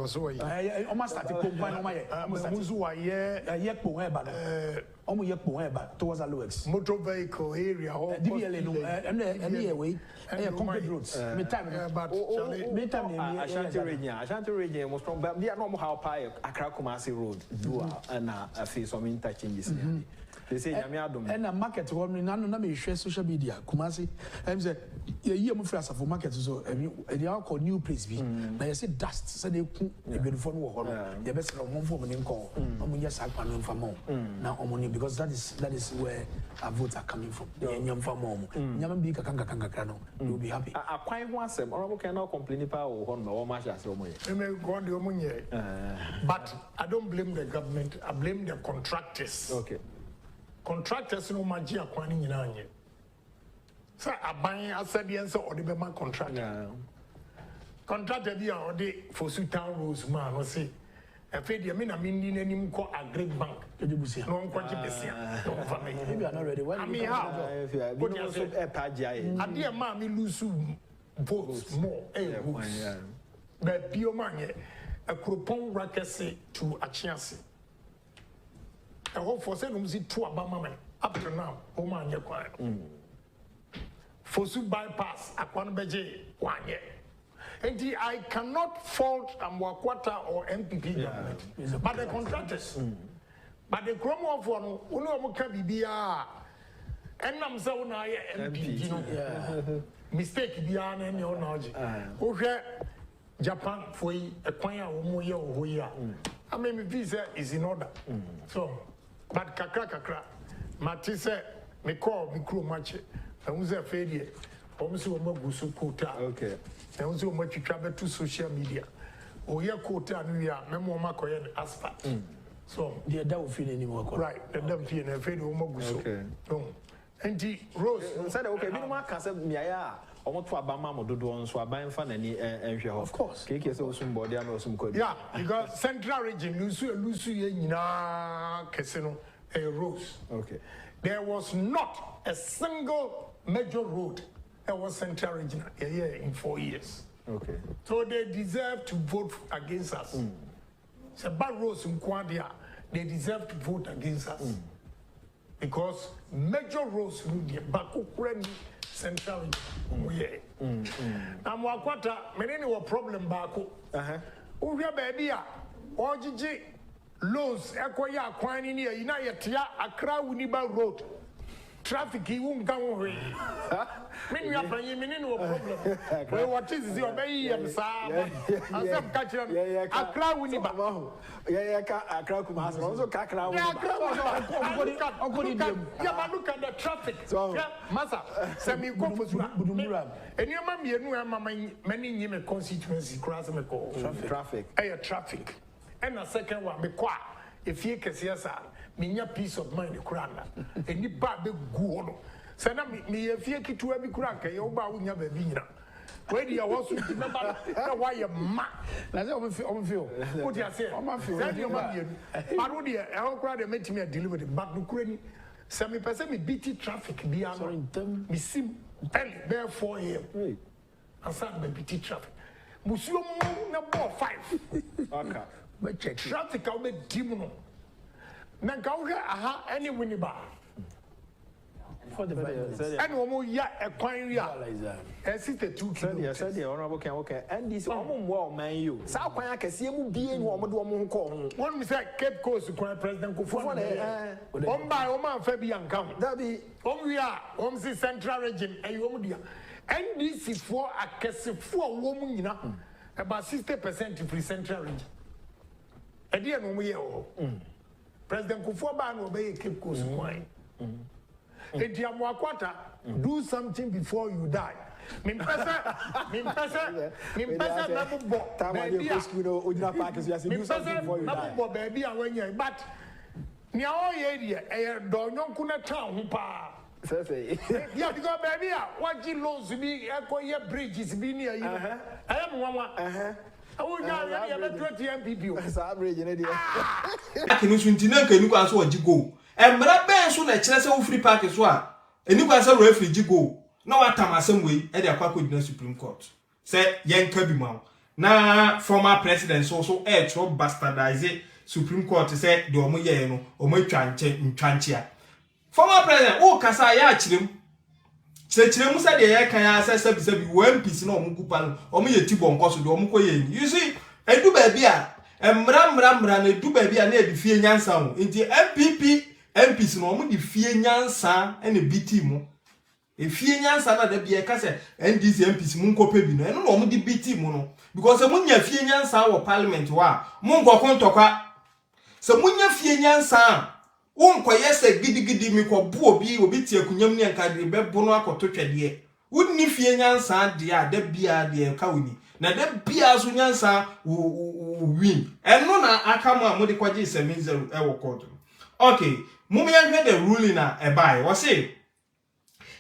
so way. Almost start to compare no my. Who's why ye po eba no. Omo ye po eba towards Alex. Motor vehicle area. DBL no. Any way. Concrete roads. Me time. But me time. Ashanti region most strong. But they are not how pie Accra Kumasi Road do and a face some interchanges. They say and a market one na me share social media Kumasi em say ye mo frasa for market so they are called new place bi na you say dust say they ku e be for no ho no they be say mo for mo nko omo nya sak panu mfa mo na omo ni because that is where our votes are coming from nya mfa mo nya man bi kakanga no you will be happy akwan ho asem omo can not complain pa ho no o ma sha say omo ye me go the omo nye but I don't blame the government, I blame the contractors. Okay. Contractors no magia kwani nyina anye sa aban asadiense ode be ma contractor contractor bi a ode for town rules ma no say e fe de me na me ni nanim ko agric bank ebusia no nko besia no fa me maybe are not ready when I mean how we no so e pa jia ade ma me lose votes more but bio manye a cropon rakese to achiase. I hope for say no see two abama up to now o man ye kwan fosu bypass akwan beje kwanye and I cannot fault Amwakwata or NPP government but the contractors but the chromo of one uno mo ka bibia enam say una ye NPP no mistake bia na ne ona oje o hwe Japan for a kwan a wo mo ye o hoya I mean visa is in order so but kakra matise me call me crew match e unze fedie omse o magusu quota okay e unze o matwitwa beto social media o ye quota no ya memo makoye asphalt so the that feel anymore right the dem feel na fedie o magusu okay no enti Rose said okay me no ma kan say miaya omo to abama mododo nso aban fa nani enhwe ho of course keke say osum body and osum kwadi yeah because central region lusu ye nyina kese no a Rose okay there was not a single major road that was central region in 4 years okay so they deserve to vote against us so bad roads in Kwandia they deserve to vote against us because major roads in Bakukureni central region na Amwakwata menene wa problem bako uhwe baby a ojiji loans ekoya akwan ni ya ina yetia Accra Winneba road traffic yi won gan ho me nua panyi menene wa problem we what is the obey yam sa asem ka kire Accra Winneba yeah ka Accra Kumasi also ka Accra yeah look at the traffic yeah masa semi go for budumura enioma mienu ama many nyime constituency cross me call traffic and a second one me kwa if you can see us minya peace of mind kurana eni ba be gu no say na me ye fie kitua bi kura ka ye wo ba wo nya ba bi nyina we dia wo so di na ba na wa ye ma na say o feel what you say o ma feel say o ma bi but wo dia e ho kura de metimi deliver the back no kura ni say me person me beat traffic bi am me sim early there 4 a.m. Asan be beat traffic musuo mu na ball 5 okay but check traffic au be dimuno na gauga aha any Winneba for the violence and omo ya ekwan ria esite 2 km said the honorable can okay NDC omo mwa man you sa kwan akese mu bie ni omo de omo nko ho one me say Cape Coast kwan president Kufuor omba o man fa bi anka that be omwia omsi central region ayi omo dia NDC for akese fo wo mu nyina about 60% free central region edi no mo ye o President Kufuor ba no obey Cape Coast kwan enti Amwakwata do something before you die mimpesa na bo baby no ojina park is do something before you die bo baby a wanya but nia o ye die e do nyonku na town ho pa say yeah because baby a waji loans bi ekoye bridges bi ni ayi I am nwanwa oh yeah ya be 20 NPP sa average na dia akini so ntina nka ni kwa so oji go emra ben so na kire se wo free park so a eni kwa se referee ji go na watam asem we e de akwa ko dina Supreme Court se yenka bi ma na former president so tro bastardize Supreme Court say the omo ye no omo twanche former president o kasa ya chirem chirem say de ye kan ya say bi one piece na omo kupa no omo ye tibo nkoso de omo koye ni you see edu ba bia mra na edu ba bia na e di fie nyansa ho nti NPP MPs no omo di fie nyansa ene BT mo e fie nyansa na da bia ka say NDC MPs mu nkope bi no eno no omo di BT mo no because e munya fie nyansa wo parliament wa mu nkoko ntokwa se munya fie nyansa wonkoye se gidigidi mi ko bu obi tie kunyam ne nkadre bebo no akoto twede wonni fie nyansa de a da bia de ka woni na da bia so nyansa win eno na aka mu amode kwaje 70 e wo court. Okay, mummy heard the ruling na ebai was say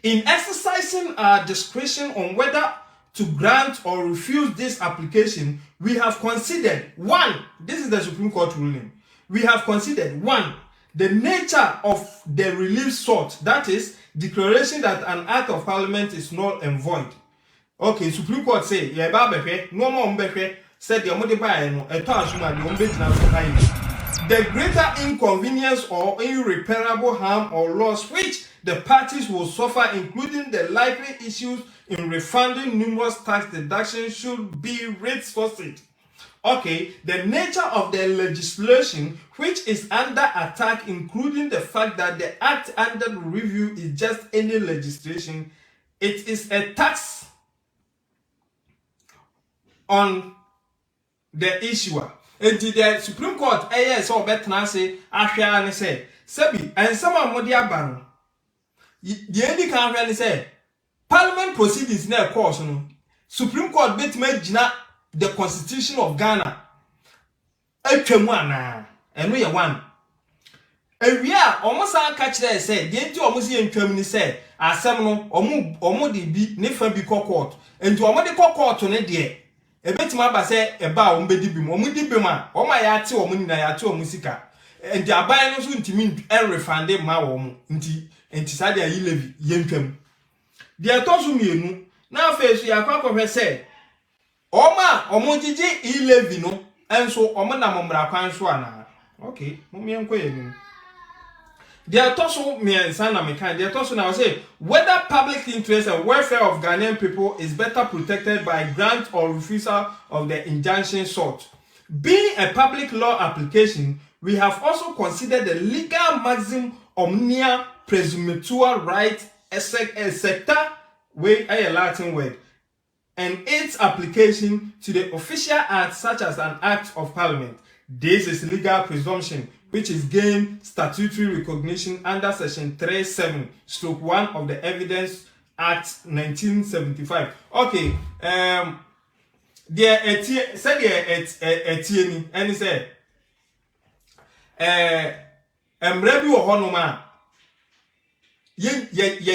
in exercising our discretion on whether to grant or refuse this application, we have considered one, this is the Supreme Court ruling. We have considered one, the nature of the relief sought, that is, declaration that an act of parliament is null and void. Okay, Supreme Court say, yeah, no more said the the greater inconvenience or irreparable harm or loss which the parties will suffer, including the likely issues in refunding numerous tax deductions, should be reinforced. Okay, the nature of the legislation which is under attack, including the fact that the act under review is just any legislation, it is a tax on the issuer. And the Supreme Court, so better say, Ashia say, Sebi, and someone Modia Baron. The end can say, Parliament proceedings near course. Supreme Court bet me the Constitution of Ghana. And we are one. And we are almost our catch there said, the end to almost in Germany said, as some omu be never be court, and to omodi court on a dear. A bit my say about umbedibim, omudibima, or my yati or munina yati or musica. And the abaya no soon to mean and refund them my woman, inti, and Tisadia Yilevi, Yenkem. The Atosumi, now face we are quite say, Oma, Omojiji, Ilevino, and so Omana Mombra Panswana. Okay, Mumian. The Atosu me and Sana Mekan, the Atosu now say whether public interest and welfare of Ghanaian people is better protected by grant or refusal of the injunction sought. Being a public law application, we have also considered the legal maxim omnia presumptua right excepta way a Latin word and its application to the official act such as an act of parliament. This is legal presumption which is gained statutory recognition under section 37/1 of the Evidence Act 1975. Okay, there said etieni and he said emrebi wo honoma ye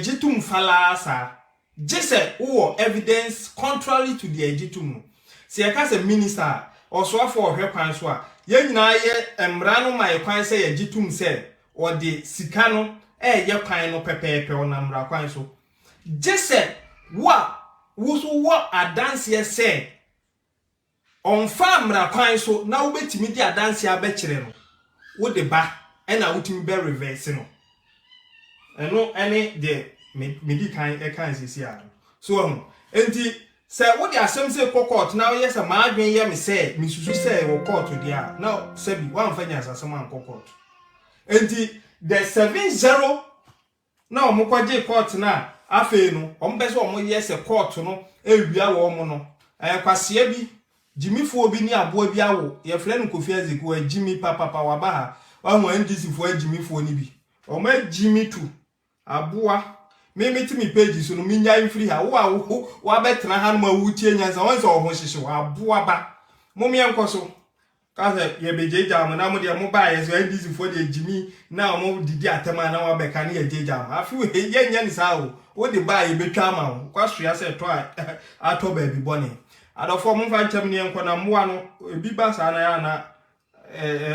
jitum falasa jese wo evidence contrary to the ejitum. Se yaka se minister or so for hwepan so a yenina ye emra no mai kwan se ye gitum se or the sikano ye kwan no pepepe onamra kwan so jese wa wuso wo adanse ye se onfa mra kwan so na wo betimi di adanse abekire no wo de ba na wotimi be reverse no eno any de medi kan e kan sisi a so enti say what the asem say court now yes a madwen ye me say me susu say wo court dia now sebi wan fanya asem an court enti the 70 now mo kwaje court na afi no ombese o mo yes a court no ewia wo mo no kwase bi jimifu obi ni aboa bi awo ye frɛ no Kofi Aziku ajimi papa wa ba ha wa ho NDC fo ajimifu ni bi o ma jimi tu aboa me ti mi page so no minya free ha wa betra ha no ma wutie nyansa won se o ho hyehye wa aboa ba mo me enkoso ka se ye bejeja mo na mo de mo ba ye so NDC fo de jimi na mo didi atema na wa beka na ye jeja ma afi ye nya ni sa o de ba ye betwa ma o kwaso ya se to ato ba bi bone adofo mo fa ntem ne enko na moa no ebi ba sa na ya na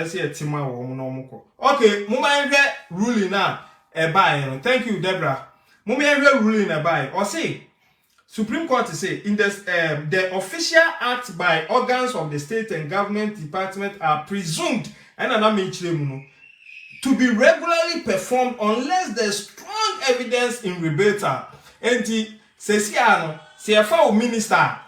se etima wo mo no mo ko. Okay, mo ma hwe ruling na e ba ye no. Thank you Deborah. Mummy ruling by or say Supreme Court say in this the official acts by organs of the state and government department are presumed to be regularly performed unless there's strong evidence in rebuttal. And the says here, CFO minister